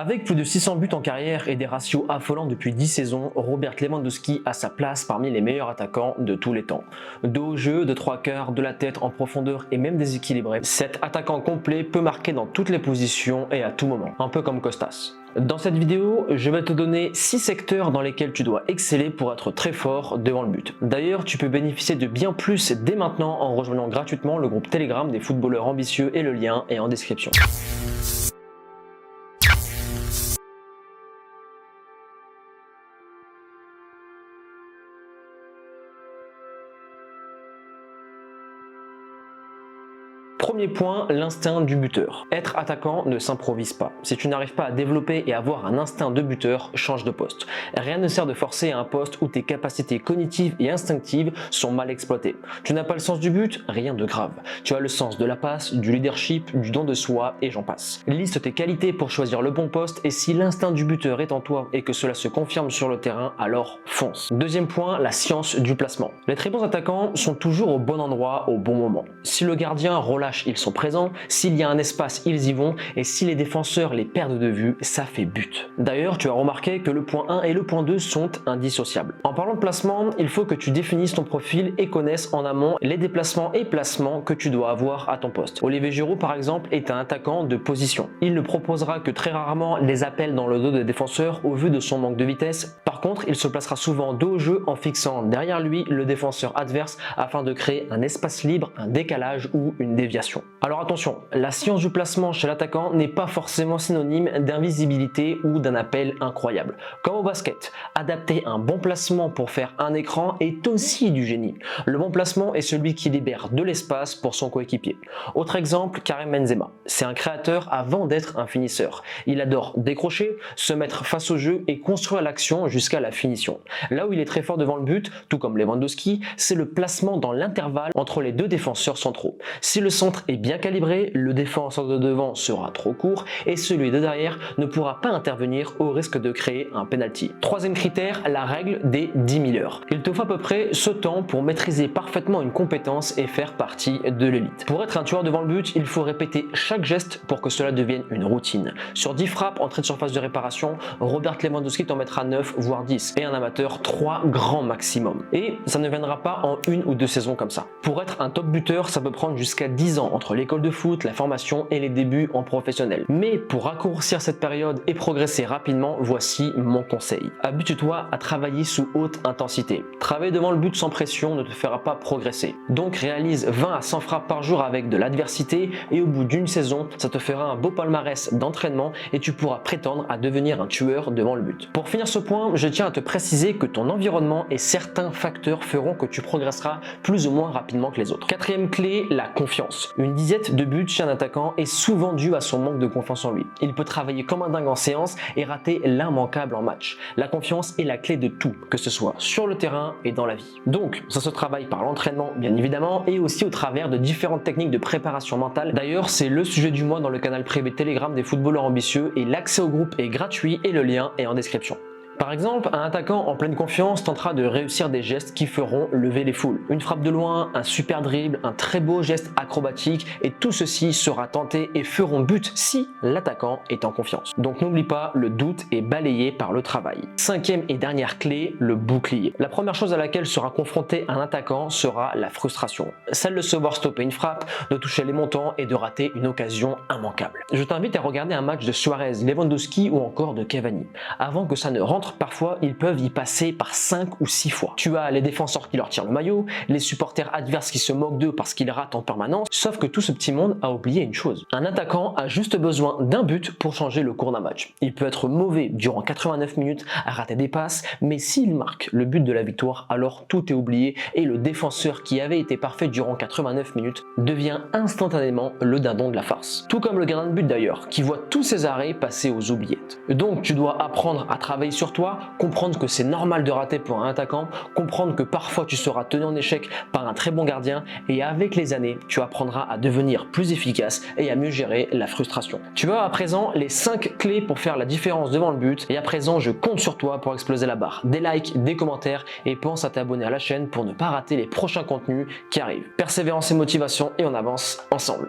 Avec plus de 600 buts en carrière et des ratios affolants depuis 10 saisons, Robert Lewandowski a sa place parmi les meilleurs attaquants de tous les temps. De haut jeu, de 3/4, de la tête en profondeur et même déséquilibré, cet attaquant complet peut marquer dans toutes les positions et à tout moment, un peu comme Costas. Dans cette vidéo, je vais te donner 6 secteurs dans lesquels tu dois exceller pour être très fort devant le but. D'ailleurs, tu peux bénéficier de bien plus dès maintenant en rejoignant gratuitement le groupe Telegram des footballeurs ambitieux et le lien est en description. Premier point, l'instinct du buteur. Être attaquant ne s'improvise pas. Si tu n'arrives pas à développer et avoir un instinct de buteur, change de poste. Rien ne sert de forcer à un poste où tes capacités cognitives et instinctives sont mal exploitées. Tu n'as pas le sens du but, rien de grave. Tu as le sens de la passe, du leadership, du don de soi et j'en passe. Liste tes qualités pour choisir le bon poste et si l'instinct du buteur est en toi et que cela se confirme sur le terrain, alors fonce. Deuxième point, la science du placement. Les très bons attaquants sont toujours au bon endroit au bon moment. Si le gardien relâche, ils sont présents, s'il y a un espace, ils y vont, et si les défenseurs les perdent de vue, ça fait but. D'ailleurs, tu as remarqué que le point 1 et le point 2 sont indissociables. En parlant de placement, il faut que tu définisses ton profil et connaisses en amont les déplacements et placements que tu dois avoir à ton poste. Olivier Giroud, par exemple, est un attaquant de position. Il ne proposera que très rarement les appels dans le dos des défenseurs au vu de son manque de vitesse. Par contre, il se placera souvent dos au jeu en fixant derrière lui le défenseur adverse afin de créer un espace libre, un décalage ou une déviation. Alors attention, la science du placement chez l'attaquant n'est pas forcément synonyme d'invisibilité ou d'un appel incroyable. Comme au basket, adapter un bon placement pour faire un écran est aussi du génie. Le bon placement est celui qui libère de l'espace pour son coéquipier. Autre exemple, Karim Benzema. C'est un créateur avant d'être un finisseur. Il adore décrocher, se mettre face au jeu et construire l'action jusqu'à la finition. Là où il est très fort devant le but, tout comme Lewandowski, c'est le placement dans l'intervalle entre les deux défenseurs centraux. Si le centre est bien calibré, le défenseur de devant sera trop court et celui de derrière ne pourra pas intervenir au risque de créer un penalty. Troisième critère, la règle des 10 000 heures. Il te faut à peu près ce temps pour maîtriser parfaitement une compétence et faire partie de l'élite. Pour être un tueur devant le but, il faut répéter chaque geste pour que cela devienne une routine. Sur 10 frappes entrées de surface de réparation, Robert Lewandowski t'en mettra 9 voire 10 et un amateur 3 grands maximum. Et ça ne viendra pas en 1 ou 2 saisons comme ça. Pour être un top buteur, ça peut prendre jusqu'à 10 ans entre l'école de foot, la formation et les débuts en professionnel. Mais pour raccourcir cette période et progresser rapidement, voici mon conseil. Habitue-toi à travailler sous haute intensité. Travailler devant le but sans pression ne te fera pas progresser. Donc réalise 20 à 100 frappes par jour avec de l'adversité et au bout d'une saison, ça te fera un beau palmarès d'entraînement et tu pourras prétendre à devenir un tueur devant le but. Pour finir ce point, je tiens à te préciser que ton environnement et certains facteurs feront que tu progresseras plus ou moins rapidement que les autres. Quatrième clé, la confiance. Une disette de buts chez un attaquant est souvent due à son manque de confiance en lui. Il peut travailler comme un dingue en séance et rater l'immanquable en match. La confiance est la clé de tout, que ce soit sur le terrain et dans la vie. Donc, ça se travaille par l'entraînement, bien évidemment, et aussi au travers de différentes techniques de préparation mentale. D'ailleurs, c'est le sujet du mois dans le canal privé Telegram des footballeurs ambitieux et l'accès au groupe est gratuit et le lien est en description. Par exemple, un attaquant en pleine confiance tentera de réussir des gestes qui feront lever les foules. Une frappe de loin, un super dribble, un très beau geste acrobatique et tout ceci sera tenté et feront but si l'attaquant est en confiance. Donc n'oublie pas, le doute est balayé par le travail. Cinquième et dernière clé, le bouclier. La première chose à laquelle sera confronté un attaquant sera la frustration. Celle de se voir stopper une frappe, de toucher les montants et de rater une occasion immanquable. Je t'invite à regarder un match de Suarez, Lewandowski ou encore de Cavani. Avant que ça ne rentre, parfois ils peuvent y passer par 5 ou 6 fois. Tu as les défenseurs qui leur tirent le maillot, les supporters adverses qui se moquent d'eux parce qu'ils ratent en permanence, sauf que tout ce petit monde a oublié une chose. Un attaquant a juste besoin d'un but pour changer le cours d'un match. Il peut être mauvais durant 89 minutes à rater des passes, mais s'il marque le but de la victoire, alors tout est oublié et le défenseur qui avait été parfait durant 89 minutes devient instantanément le dindon de la farce. Tout comme le gardien de but d'ailleurs, qui voit tous ses arrêts passer aux oubliettes. Donc tu dois apprendre à travailler sur toi, comprendre que c'est normal de rater pour un attaquant, comprendre que parfois tu seras tenu en échec par un très bon gardien et avec les années, tu apprendras à devenir plus efficace et à mieux gérer la frustration. Tu vois à présent les 5 clés pour faire la différence devant le but et à présent je compte sur toi pour exploser la barre. Des likes, des commentaires et pense à t'abonner à la chaîne pour ne pas rater les prochains contenus qui arrivent. Persévérance et motivation et on avance ensemble.